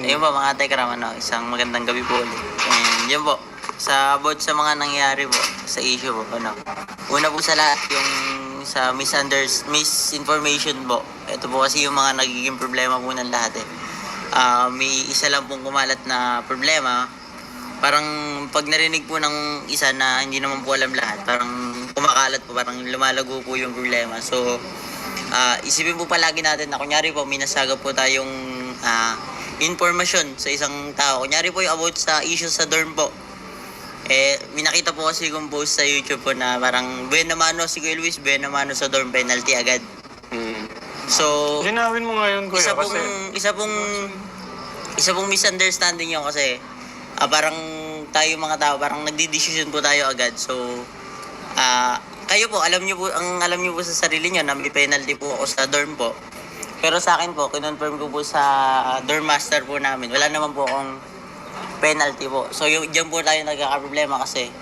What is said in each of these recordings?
Ayun po mga Tekram, isang magandang gabi po ulit. And yun po, about sa mga nangyari po, sa issue po, una po sa lahat, yung sa misinformation po. Ito po kasi yung mga nagiging problema po ng lahat eh. May isa lang pong kumalat na problema, parang pag narinig po ng isa na hindi naman po alam lahat, parang kumakalat po, parang lumalago po yung problema. So, isipin po palagi natin na kunyari po, may nasagap po tayong informasyon sa isang tao. Kunyari po yung about sa issue sa dorm po. May nakita po kasi kong post sa YouTube po na parang buwan naman si Kuya Luis, buwan naman sa dorm penalty agad. So, linawin mo ngayon, Kuya, isa pong misunderstanding yun kasi parang tayo mga tao, parang nagdi-decision po tayo agad. So, kayo po, alam niyo po sa sarili niyo na may penalty po ako sa dorm po. Pero sa akin po, kinonfirm ko po sa dorm master po namin. Wala naman po akong penalty po. So, diyan po tayo nagkakaproblema kasi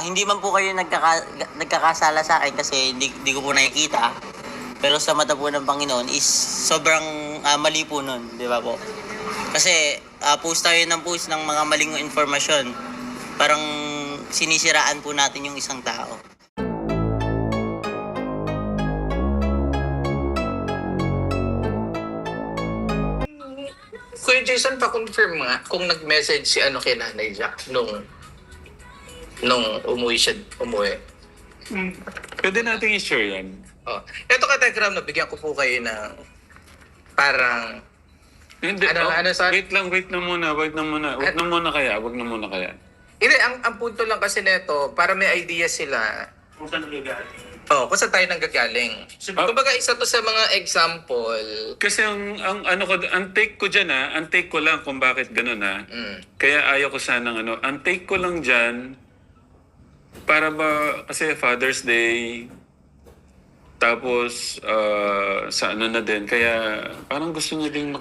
hindi man po kayo nagkakasala sa akin kasi hindi ko po nakikita. Pero sa mata po ng Panginoon is sobrang mali po nun, di ba po? Kasi post tayo ng mga maling informasyon. Parang sinisiraan po natin yung isang tao. Kuya Jason, pa-confirm nga kung nag-message si kay Nanay Jack nung umuwi. Pwede natin i-share yan. Oh. Ito ka, Tekram, nabigyan ko po kayo ng parang... Hindi, wait na muna. Wag na muna kaya. Hindi, ang punto lang kasi nito, para may idea sila... Kung saan nagagaling. Kung saan tayo nanggagaling. Kumbaga, isa to sa mga example... Kasi ang take ko dyan ang take ko lang kung bakit ganun Kaya ayaw ko sanang ang take ko lang dyan, para ba, kasi Father's Day, tapos sa na din, kaya parang gusto niya din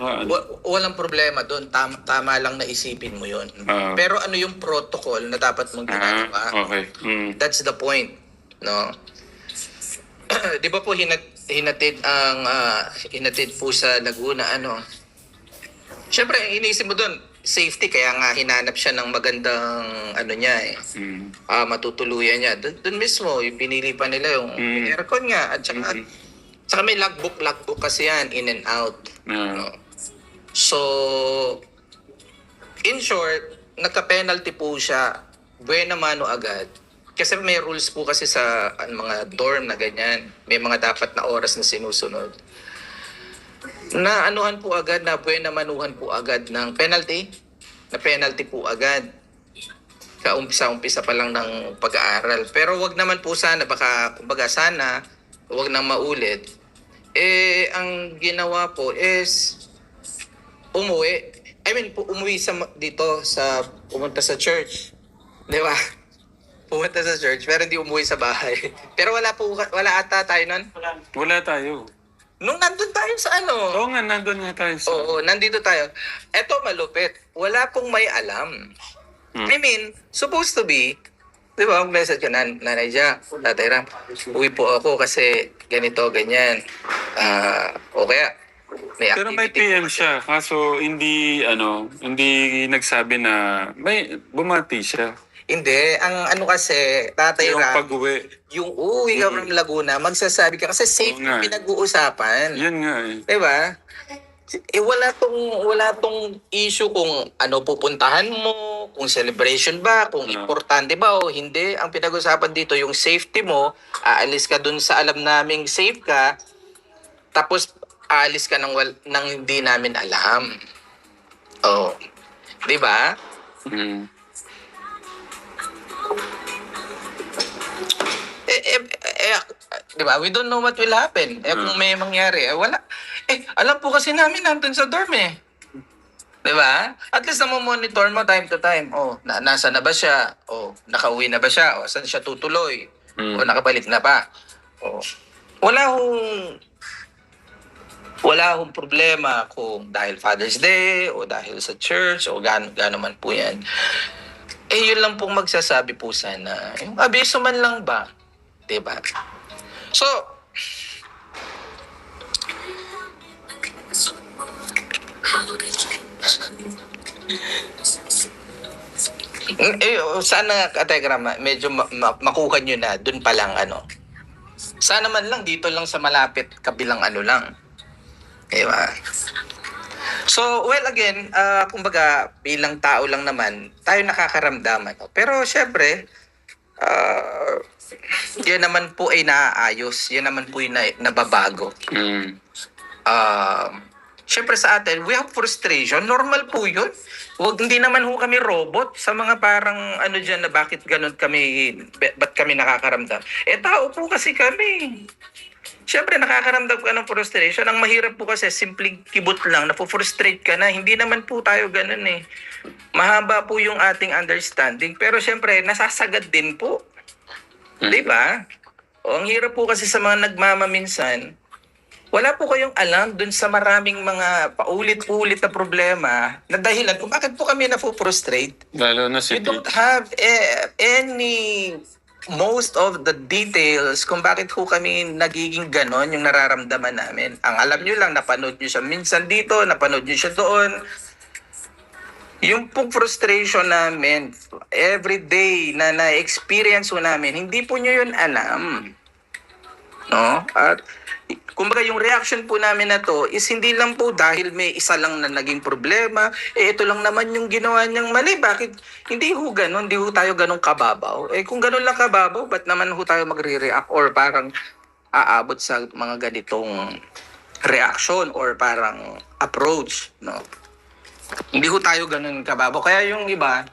Walang problema doon, tama lang na isipin mo yun. Pero ano yung protocol na dapat mong ginagawa? Okay. That's the point, no? Di ba po hinatid po sa Laguna, Siyempre, iniisip mo doon, safety, kaya nga hinanap siya ng magandang matutuluyan niya. Doon mismo, yung pinili pa nila yung aircon nga, at saka may logbook kasi yan, in and out. No? So, in short, nagka-penalty po siya, buena mano agad. Kasi may rules po kasi sa mga dorm na ganyan. May mga dapat na oras na sinusunod. Na anuhan po agad, na buena manuhan po agad ng penalty. Na penalty po agad. Kaumpisa pa lang ng pag-aaral. Pero wag naman po sana, kumbaga sana, wag nang maulit. Ang ginawa po is umuwi. Umuwi pumunta sa church. Di ba? Pumunta sa church, pero hindi umuwi sa bahay. Pero wala ata tayo nun? Wala tayo. Nung nandun tayo sa Oo nga, nandun nga tayo sa... Oo, nandito tayo. Eto malupit. Wala pong may alam. I mean, supposed to be, di ba, message ka, Nanay Jack, Tatay Ram, uwi po ako kasi ganito, ganyan. O kaya, may activity. Pero may PM siya, kaso hindi nagsabi na, bumati siya. Hindi, ang kasi, Tatay Yung Ram, pag-uwi. yung uuwi ka from Laguna, magsasabi ka kasi safe yung pinag-uusapan. Yan nga Diba? Wala tong issue kung pupuntahan mo, kung celebration ba, kung importante ba o hindi. Ang pinag-usapan dito, yung safety mo, aalis ka dun sa alam naming safe ka, tapos aalis ka nang hindi namin alam. Oh. Diba? Diba? We don't know what will happen. Kung may mangyari, wala. Alam po kasi namin nandun sa dorm Diba? At least monitor mo time to time. Nasa na ba siya? Nakauwi na ba siya? Saan siya tutuloy? Nakabalik na ba? Wala hong problema kung dahil Father's Day o dahil sa church o gaano man po yan. Yun lang pong magsasabi po sana. Yung abiso man lang ba? Diba? So, Sana, Kategram, medyo makuha nyo na dun pa lang, ano. Sana man lang dito lang sa malapit, kabilang ano lang. Diba? So, well, again, kumbaga, bilang tao lang naman, tayo nakakaramdam. Ano? Pero, syempre, yan naman po ay naaayos. Yan naman po yung nababago. Mm. Syempre sa atin, we have frustration. Normal po yun. Hindi naman ho kami robot sa mga parang ano dyan na bakit ganun kami, ba't kami nakakaramdam. Tao po kasi kami. Syempre nakakaramdam ka ng frustration. Ang mahirap po kasi simpleng kibot lang, napufrustrate ka na. Hindi naman po tayo ganun eh. Mahaba po yung ating understanding. Pero syempre, nasasagad din po. Diba? Ang hirap po kasi sa mga nagmamaminsan, wala po kayong alam dun sa maraming mga paulit-ulit na problema na dahilan kung bakit po kami na-frustrate. Lalo na si You don't have any most of the details kung bakit po kami nagiging ganon yung nararamdaman namin. Ang alam nyo lang, napanood nyo siya minsan dito, napanood nyo siya doon. Yung pong frustration namin, everyday na na-experience po namin, hindi po nyo yun alam. No? At kumbaga yung reaction po namin na to is hindi lang po dahil may isa lang na naging problema, ito lang naman yung ginawa niyang mali. Bakit hindi ho ganun? Hindi ho tayo ganun kababaw. Kung ganun lang kababaw, ba't naman ho tayo magre-react or parang aabot sa mga ganitong reaction or parang approach, no? Hindi ho tayo ganun kababaw. Kaya yung iba,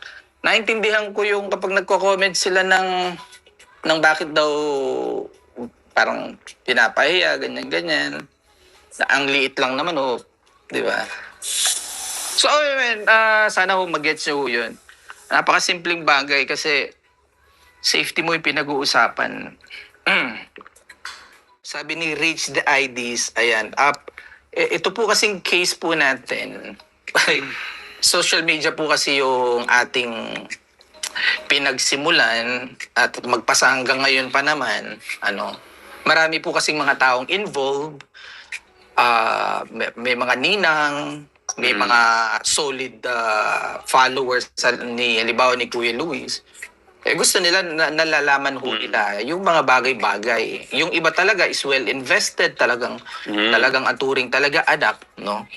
naintindihan ko yung kapag nagko-comment sila ng bakit daw parang pinapahiya, ganyan-ganyan. Ang liit lang naman, oh. Di ba? So, sana ho mag-gets nyo yun. Napakasimpleng bagay kasi safety mo yung pinag-uusapan. Sabi ni Reach the IDs, ayan, ito po kasing case po natin. Social media po kasi yung ating pinagsimulan at magpasa hanggang ngayon pa naman, marami po kasing mga taong involved, may mga ninang, may mga solid followers halimbawa ni Kuya Luis. Gusto nila nalalaman ho nila yung mga bagay-bagay. Yung iba talaga is well invested, talagang aturing talaga adapt, no?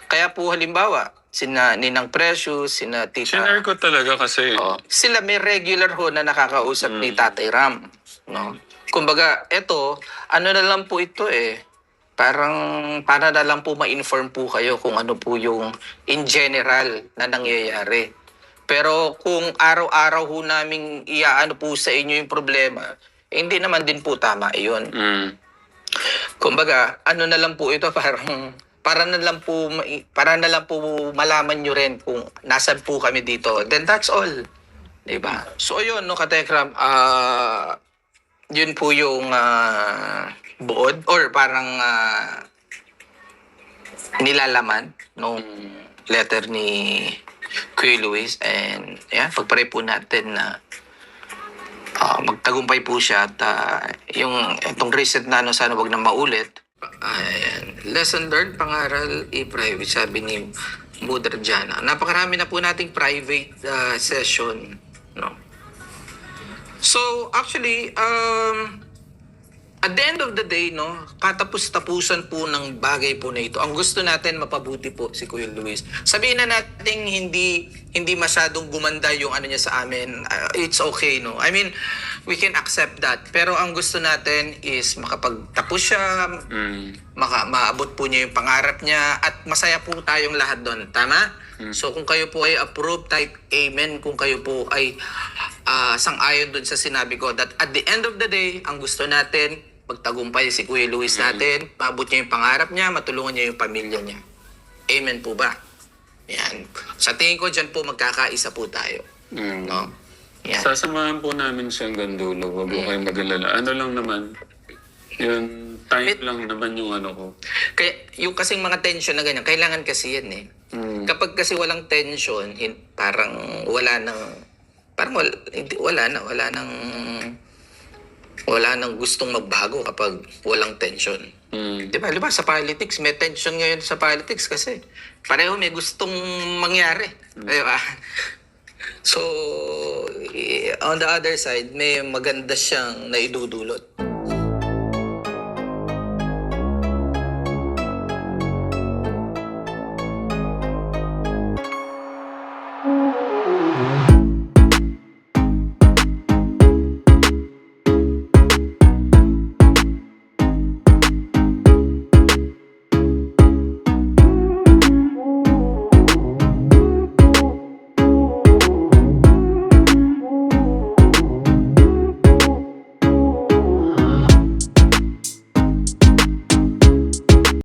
Kaya po halimbawa, sina Ninang Precious, sina Tita... Sinare ko talaga kasi. Sila may regular ho na nakakausap ni Tatay Ram, no? Kumbaga, ano na lang po ito parang para na lang po ma-inform po kayo kung ano po yung in general na nangyayari. Pero kung araw-araw ho namin iaano po sa inyo yung problema, hindi naman din po tama iyon. Kumbaga, ano na lang po ito, parang para na lang po malaman nyo rin kung nasan po kami dito. Then that's all. Diba? So ayun, no, Katekram, yun po yung buod or parang nilalaman nung letter ni Kuya Luis. And pagpare po natin na magtagumpay po siya at itong recent na sana wag na maulit. Ayan. Lesson learned, pangaral, private, sabi ni Mudra Jana. Napakarami na po nating private session, no? So, actually, at the end of the day, no, katapos-tapusan po ng bagay po na ito. Ang gusto natin mapabuti po si Kuya Luis. Sabihin na natin hindi masyadong gumanda yung ano niya sa amin. It's okay, no? I mean, we can accept that. Pero ang gusto natin is makapagtapos siya, maabot po niya yung pangarap niya, at masaya po tayong lahat doon. Tama? So kung kayo po ay approve, type amen. Kung kayo po ay sang-ayon doon sa sinabi ko, that at the end of the day, ang gusto natin, magtagumpay si Kuya Luis natin, maabot niya yung pangarap niya, matulungan niya yung pamilya niya. Amen po ba? Yan. Sa tingin ko, dyan po magkakaisa po tayo. No? Yan. Sasamahan po namin siya hanggang dulo. Huwag po kayong mag-alala. Ano lang naman, yung time lang naman yung ano ko. Kaya yung kasing mga tension na ganyan, kailangan kasi yan eh. Kapag kasi walang tension, parang wala nang Wala nang gustong magbago kapag walang tension. Di ba sa politics, may tension ngayon sa politics kasi pareho may gustong mangyari. Di ba? So, on the other side, may maganda siyang naidudulot.